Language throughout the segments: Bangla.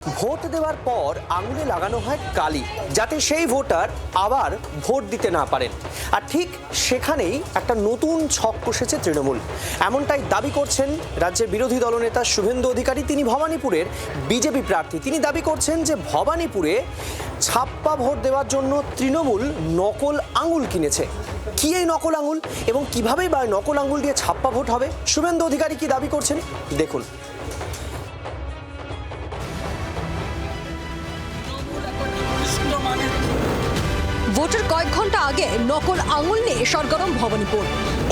ভোট দেওয়ার পর আঙুলে লাগানো হয় কালি, যাতে সেই ভোটার আবার ভোট দিতে না পারেন। আর ঠিক সেখানেই একটা নতুন ছক কষেছে তৃণমূল। এমনটাই দাবি করছেন রাজ্যের বিরোধী দলনেতা শুভেন্দু অধিকারী। তিনি ভবানীপুরের বিজেপি প্রার্থী। তিনি দাবি করছেন যে ভবানীপুরে ছাপ্পা ভোট দেওয়ার জন্য তৃণমূল নকল আঙুল কিনেছে। কি এই নকল আঙুল এবং কিভাবেই বা নকল আঙুল দিয়ে ছাপ্পা ভোট হবে? শুভেন্দু অধিকারী কি দাবি করছেন দেখুন। ভোটের কয়েক ঘন্টা আগে নকল আঙুল নিয়ে সরগরম ভবানীপুর।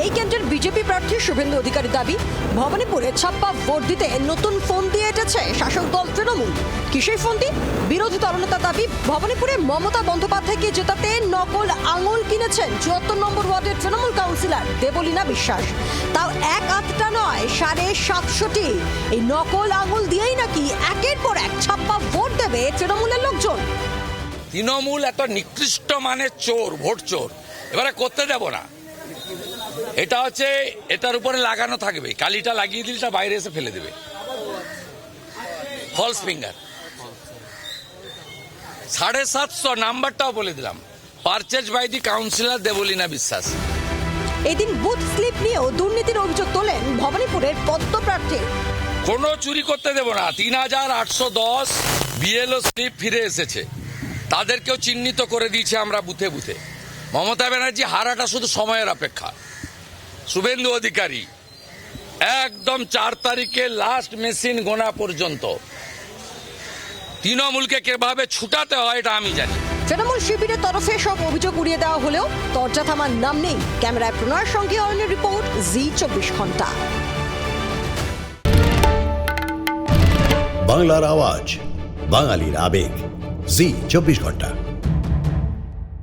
এই কেন্দ্রের বিজেপি প্রার্থী শুভেন্দু অধিকারী দাবি, ভবানীপুরে ছাপ্পা ভোট দিতে নতুন ফোন দিয়ে এসেছে শাসক দল তৃণমূল। কি সেই ফোনটি? বিরোধী দলনেতা দাবি, ভবানীপুরে মমতা বন্দ্যোপাধ্যায়কে জেতাতে নকল আঙুল কিনেছেন ৭৪ নম্বর ওয়ার্ডের তৃণমূল কাউন্সিলর দেবলীনা বিশ্বাস। তাও এক আধটা নয়, ৭৫০টি। এই নকল আঙুল দিয়েই নাকি একের পর এক ছাপ্পা ভোট দেবে তৃণমূলের লোকজন। তৃণমূল এত নিকৃষ্ট মানের চোর, ভোট চোর, এবারে করতে দেব না। এটা হচ্ছে এটার উপরে লাগানো থাকবে, কালিটা লাগিয়ে দিলে এটা বাইরে এসে ফেলে দেবে। ফলস ফিঙ্গার ৭৫০ নাম্বারটাও বলে দিলাম, purchase by the councillor Debalina Biswas. এদিন বুথ স্লিপ নিয়েও দুর্নীতির অভিযোগ তোলেন ভবানীপুরের পদ্ম প্রার্থী। কোনো চুরি করতে দেব না। ৩,৮১০ বিএলও স্লিপ ফিরে এসেছে, তাদেরকেও চিহ্নিত করে দিয়েছে আমরা বুথে বুথে। মমতা ব্যানার্জি হারাটা শুধু সময়ের অপেক্ষা। শুভেন্দু অধিকারী একদম ৪ তারিখে লাস্ট মেশিন গোনা পর্যন্ত তৃণমূলকে কিভাবে ছুটাতে হয় এটা আমি জানি। তৃণমূল শিবিরের তরফে সব অভিযোগ উড়িয়ে দেওয়া হলেও দরজা থামার নাম নেই। ক্যামেরায় প্রণয়ের সঙ্গে অরণ্যের রিপোর্ট, জি ২৪ ঘন্টা। বাংলার আওয়াজ, বাঙালির আবেগ, জি ২৪ ঘন্টা।